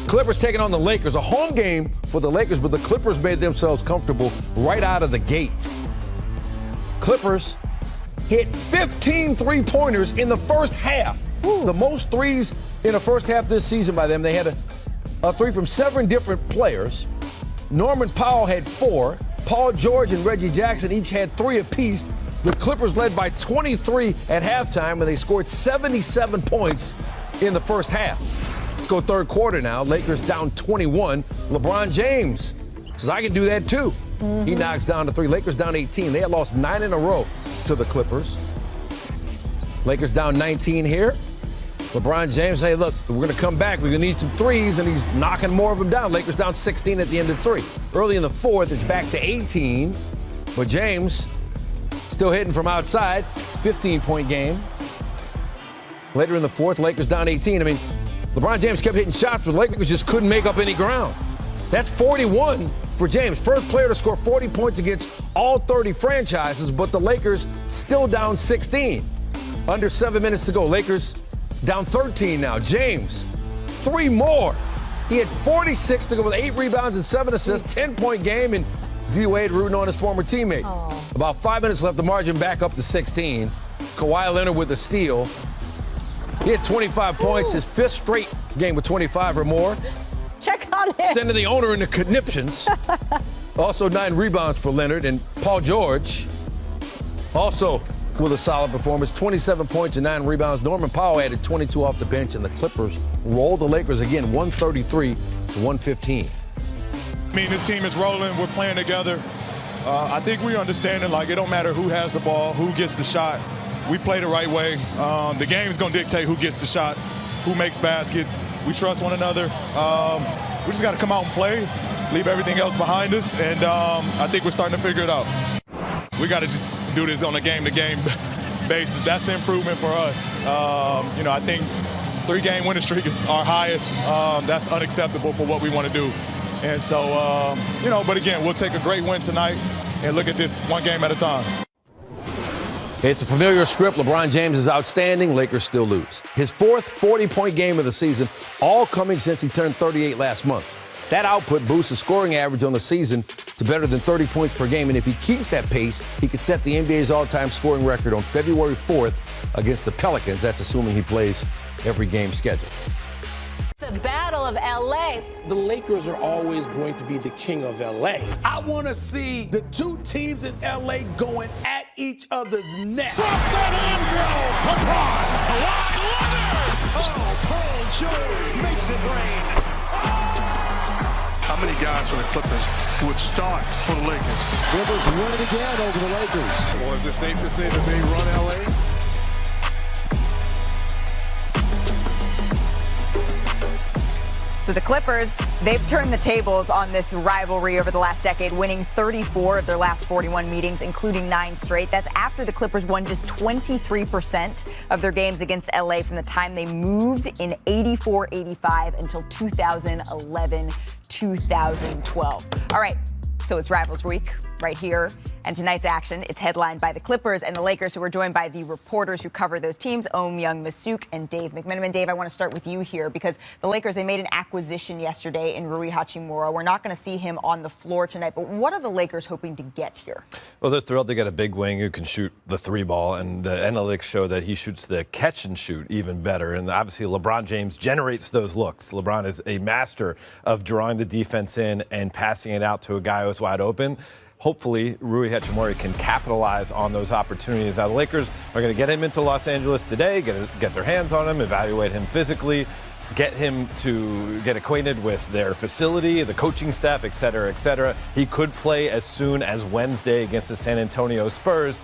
Clippers taking on the Lakers. A home game for the Lakers, but the Clippers made themselves comfortable right out of the gate. Clippers hit 15 three-pointers in the first half. The most threes in the first half this season by them. They had a three from 7 different players. Norman Powell had 4. Paul George and Reggie Jackson each had 3 apiece. The Clippers led by 23 at halftime, and they scored 77 points in the first half. Let's go third quarter now. Lakers down 21. LeBron James says, I can do that too. He knocks down the 3. Lakers down 18. They had lost 9 in a row to the Clippers. Lakers down 19 here. LeBron James say, look, we're going to come back. We're going to need some threes, and he's knocking more of them down. Lakers down 16 at the end of 3. Early in the fourth, it's back to 18. But James still hitting from outside. 15-point game. Later in the fourth, Lakers down 18. I mean, LeBron James kept hitting shots, but the Lakers just couldn't make up any ground. That's 41 for James. First player to score 40 points against all 30 franchises, but the Lakers still down 16. Under 7 minutes to go. Lakers down 13 now. James, 3 more. He had 46 to go with 8 rebounds and 7 assists, 10-point game, and D-Wade rooting on his former teammate. Aww. About 5 minutes left, the margin back up to 16. Kawhi Leonard with the steal. He had 25 points, his 5th straight game with 25 or more. Check on him. Sending the owner into conniptions. Also 9 rebounds for Leonard, and Paul George also with a solid performance, 27 points and 9 rebounds. Norman Powell added 22 off the bench, and the Clippers rolled the Lakers again, 133 to 115. I mean, this team is rolling. We're playing together. I think we understand it. Like, it don't matter who has the ball, who gets the shot. We play the right way. The game's going to dictate who gets the shots, who makes baskets. We trust one another. We just got to come out and play, leave everything else behind us, and I think we're starting to figure it out. We got to just do this on a game-to-game basis. That's the improvement for us. I think 3-game winning streak is our highest. That's unacceptable for what we want to do. And so, but again, we'll take a great win tonight and look at this one game at a time. It's a familiar script. LeBron James is outstanding. Lakers still lose. His 4th 40-point game of the season, all coming since he turned 38 last month. That output boosts the scoring average on the season to better than 30 points per game. And if he keeps that pace, he could set the NBA's all-time scoring record on February 4th against the Pelicans. That's assuming he plays every game scheduled. The Battle of L.A. The Lakers are always going to be the king of L.A. I want to see the 2 teams in L.A. going at each other's neck. Paul George makes it rain. How many guys from the Clippers would start for the Lakers? Rivers win it again over the Lakers. Or is it safe to say that they run L.A.? So the Clippers, they've turned the tables on this rivalry over the last decade, winning 34 of their last 41 meetings, including 9 straight. That's after the Clippers won just 23% of their games against LA from the time they moved in 84-85 until 2011-2012. All right, so it's Rivals Week right here. And tonight's action, it's headlined by the Clippers and the Lakers, who are joined by the reporters who cover those teams, Young Masuk and Dave McMenamin. Dave, I want to start with you here because the Lakers, they made an acquisition yesterday in Rui Hachimura. We're not going to see him on the floor tonight, but what are the Lakers hoping to get here? Well, they're thrilled to get a big wing who can shoot the 3 ball, and the analytics show that he shoots the catch and shoot even better. And obviously, LeBron James generates those looks. LeBron is a master of drawing the defense in and passing it out to a guy who's wide open. Hopefully, Rui Hachimura can capitalize on those opportunities. Now, the Lakers are going to get him into Los Angeles today, get their hands on him, evaluate him physically, get him to get acquainted with their facility, the coaching staff, et cetera, et cetera. He could play as soon as Wednesday against the San Antonio Spurs.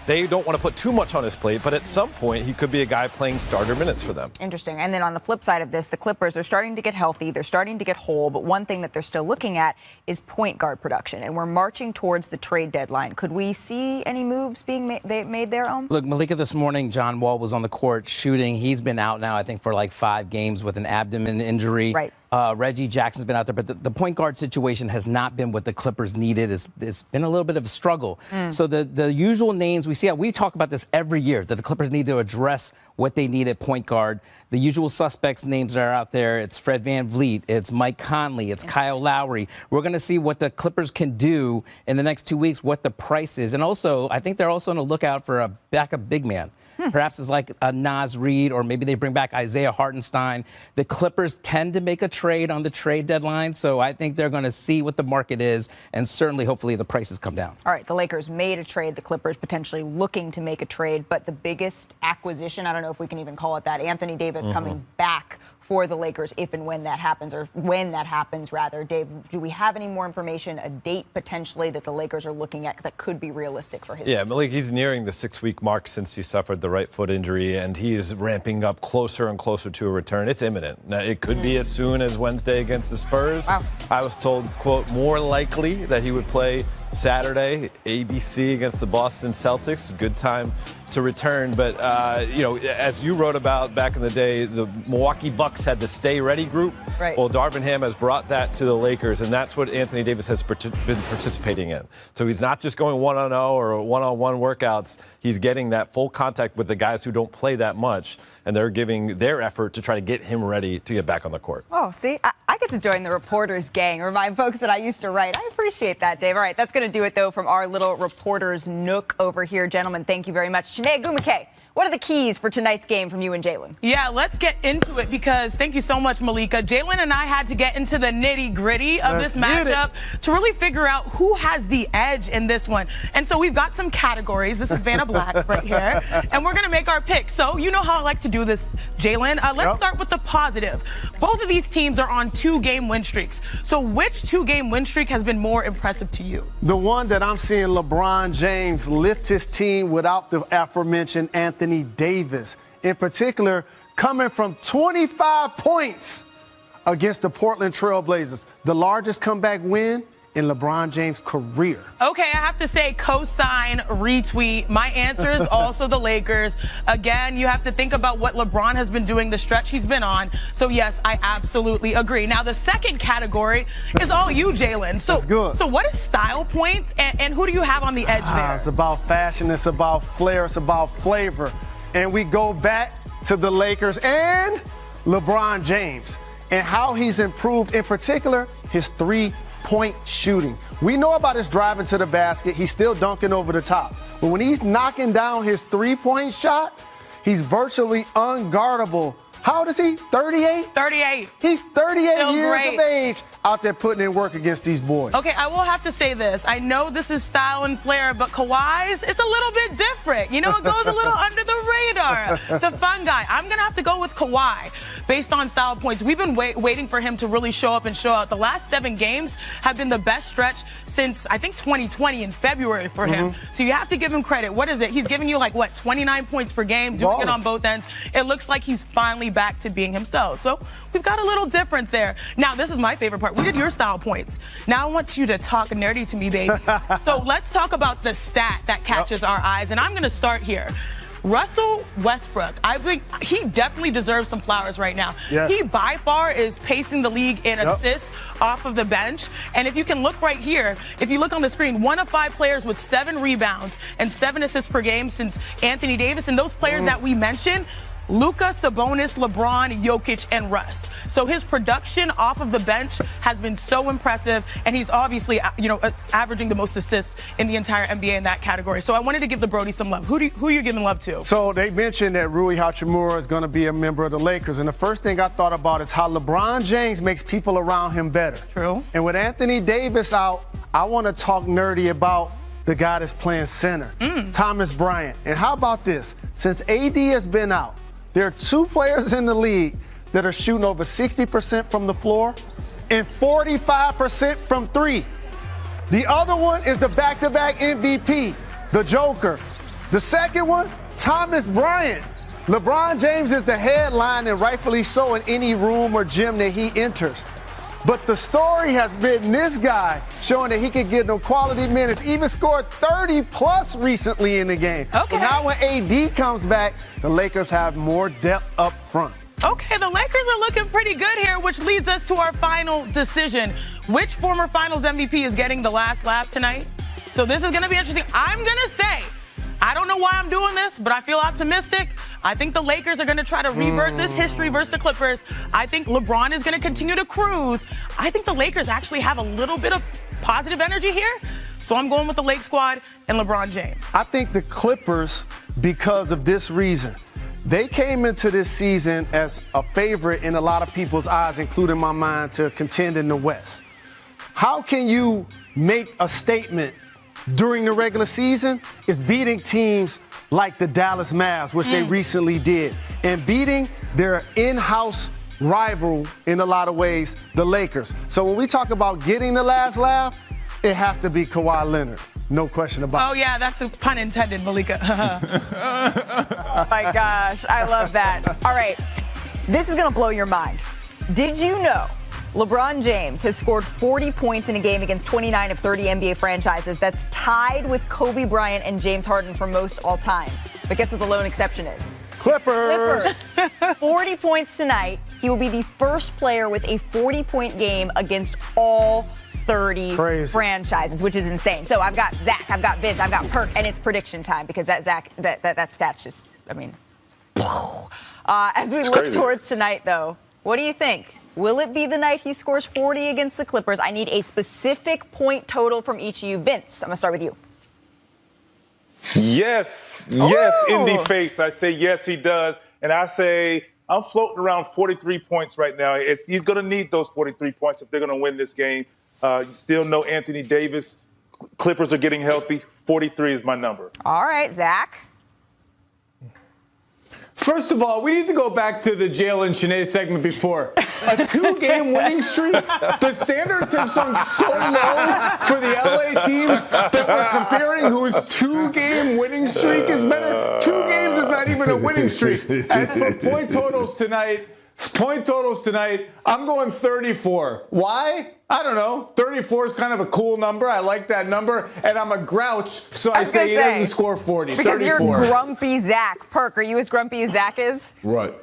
They don't want to put too much on his plate, but at some point, he could be a guy playing starter minutes for them. Interesting. And then on the flip side of this, the Clippers are starting to get healthy. They're starting to get whole. But one thing that they're still looking at is point guard production. And we're marching towards the trade deadline. Could we see any moves being made there, Look, Malika, this morning, John Wall was on the court shooting. He's been out now, I think, for like 5 games with an abdomen injury. Right. Reggie Jackson's been out there, but the point guard situation has not been what the Clippers needed. It's been a little bit of a struggle. So the usual names we see, we talk about this every year, that the Clippers need to address what they need at point guard. The usual suspects names that are out there, it's Fred VanVleet, it's Mike Conley, it's Kyle Lowry. We're going to see what the Clippers can do in the next 2 weeks, what the price is. And also, I think they're also on the lookout for a backup big man. Perhaps it's like a Naz Reid, or maybe they bring back Isaiah Hartenstein. The Clippers tend to make a trade on the trade deadline, so I think they're going to see what the market is, and certainly, hopefully, the prices come down. All right, the Lakers made a trade, the Clippers potentially looking to make a trade, but the biggest acquisition, I don't know if we can even call it that, Anthony Davis coming back for the Lakers if and when that happens, or when that happens, rather. Dave, do we have any more information, a date potentially that the Lakers are looking at that could be realistic for his Yeah, Malik, he's nearing the 6-week mark since he suffered the right foot injury, and he is ramping up closer and closer to a return. It's imminent. Now, it could be as soon as Wednesday against the Spurs. Wow. I was told, quote, more likely that he would play Saturday, ABC against the Boston Celtics. Good time to return. But, as you wrote about back in the day, the Milwaukee Bucks had the Stay Ready group. Right. Well, Darvin Ham has brought that to the Lakers, and that's what Anthony Davis has been participating in. So he's not just going 1-on-0 or one-on-one workouts. He's getting that full contact with the guys who don't play that much, and they're giving their effort to try to get him ready to get back on the court. Oh, see, I get to join the reporters gang, remind folks that I used to write. I appreciate that, Dave. All right, that's going to do it, though, from our little reporters nook over here. Gentlemen, thank you very much. Chiney Ogwumike, what are the keys for tonight's game from you and Jalen? Yeah, let's get into it because thank you so much, Malika. Jalen and I had to get into the nitty-gritty of this matchup to really figure out who has the edge in this one. And so we've got some categories. This is Vanna Black right here. And we're going to make our picks. So you know how I like to do this, Jalen. Let's start with the positive. Both of these teams are on 2-game win streaks. So which 2-game win streak has been more impressive to you? The one that I'm seeing LeBron James lift his team without the aforementioned Anthony Davis, in particular, coming from 25 points against the Portland Trail Blazers, the largest comeback win in LeBron James' career. Okay, I have to say cosign, retweet. My answer is also the Lakers. Again, you have to think about what LeBron has been doing, the stretch he's been on. So, yes, I absolutely agree. Now, the second category is all you, Jalen. So, that's good. So what is style points, and who do you have on the edge there? It's about fashion, it's about flair, it's about flavor. And we go back to the Lakers and LeBron James and how he's improved, in particular, his three-point shooting. We know about his driving to the basket. He's still dunking over the top. But when he's knocking down his three-point shot, he's virtually unguardable. How old is he? 38? 38. He's 38 Still years great. of age out there putting in work against these boys. Okay, I will have to say this. I know this is style and flair, but Kawhi's, it's a little bit different. You know, it goes a little under the radar. The fun guy. I'm going to have to go with Kawhi based on style points. We've been waiting for him to really show up and show out. The last 7 games have been the best stretch since, I think, 2020 in February for him. So you have to give him credit. What is it? He's giving you, 29 points per game, doing it on both ends. It looks like he's finally back to being himself. So we've got a little difference there. Now, this is my favorite part. We did your style points. Now I want you to talk nerdy to me, baby. So let's talk about the stat that catches our eyes. And I'm going to start here. Russell Westbrook, I think he definitely deserves some flowers right now. Yes. He by far is pacing the league in assists off of the bench. And if you can look right here, if you look on the screen, 1 of 5 players with 7 rebounds and 7 assists per game since Anthony Davis. And those players that we mentioned, Luka, Sabonis, LeBron, Jokic, and Russ. So his production off of the bench has been so impressive, and he's obviously, averaging the most assists in the entire NBA in that category. So I wanted to give the Brody some love. Who are you giving love to? So they mentioned that Rui Hachimura is going to be a member of the Lakers, and the first thing I thought about is how LeBron James makes people around him better. True. And with Anthony Davis out, I want to talk nerdy about the guy that's playing center, Thomas Bryant. And how about this? Since AD has been out, there are 2 players in the league that are shooting over 60% from the floor and 45% from 3. The other one is the back-to-back MVP, the Joker. The second one, Thomas Bryant. LeBron James is the headline, and rightfully so, in any room or gym that he enters. But the story has been this guy showing that he can get them quality minutes, even scored 30-plus recently in the game. Okay. So now when AD comes back, the Lakers have more depth up front. Okay, the Lakers are looking pretty good here, which leads us to our final decision. Which former Finals MVP is getting the last laugh tonight? So this is going to be interesting. I'm going to say I don't know why I'm doing this, but I feel optimistic. I think the Lakers are going to try to revert this history versus the Clippers. I think LeBron is going to continue to cruise. I think the Lakers actually have a little bit of positive energy here. So I'm going with the Lake squad and LeBron James. I think the Clippers, because of this reason, they came into this season as a favorite in a lot of people's eyes, including my mind, to contend in the West. How can you make a statement during the regular season? Is beating teams like the Dallas Mavs, which they recently did, and beating their in-house rival in a lot of ways, the Lakers. So when we talk about getting the last laugh, it has to be Kawhi Leonard. No question about it. Oh, yeah, that's a pun intended, Malika. Oh, my gosh. I love that. All right. This is going to blow your mind. Did you know LeBron James has scored 40 points in a game against 29 of 30 NBA franchises? That's tied with Kobe Bryant and James Harden for most all time. But guess what the lone exception is? Clippers. 40 points tonight. He will be the first player with a 40-point game against all 30 franchises, which is insane. So I've got Zach, I've got Vince, I've got Perk, and it's prediction time because that stat's just, I mean. As we look towards tonight, though, what do you think? Will it be the night he scores 40 against the Clippers? I need a specific point total from each of you. Vince, I'm going to start with you. Yes, in the face. I say yes, he does. And I say I'm floating around 43 points right now. He's going to need those 43 points if they're going to win this game. Still no Anthony Davis. Clippers are getting healthy. 43 is my number. All right, Zach. First of all, we need to go back to the Jalen Shanae segment before. A 2-game winning streak? The standards have sunk so low for the LA teams that we're comparing whose 2-game winning streak is better. 2 games is not even a winning streak. As for point totals tonight, I'm going 34. Why? I don't know. 34 is kind of a cool number. I like that number. And I'm a grouch, so I say he doesn't score 40. Because 34. You're grumpy Zach. Perk, are you as grumpy as Zach is? Right.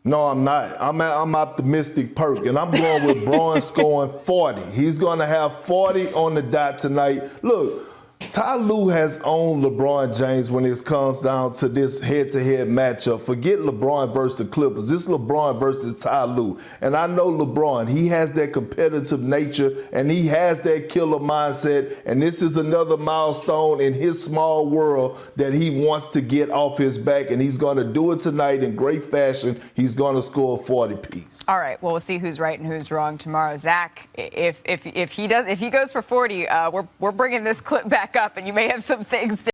No, I'm not. I'm optimistic Perk, and I'm going with Braun scoring 40. He's going to have 40 on the dot tonight. Look, Ty Lue has owned LeBron James when it comes down to this head-to-head matchup. Forget LeBron versus the Clippers. This is LeBron versus Ty Lue. And I know LeBron, he has that competitive nature and he has that killer mindset. And this is another milestone in his small world that he wants to get off his back. And he's going to do it tonight in great fashion. He's going to score 40 piece. All right. Well, we'll see who's right and who's wrong tomorrow. Zach, if he goes for 40, we're bringing this clip back up, and you may have some things to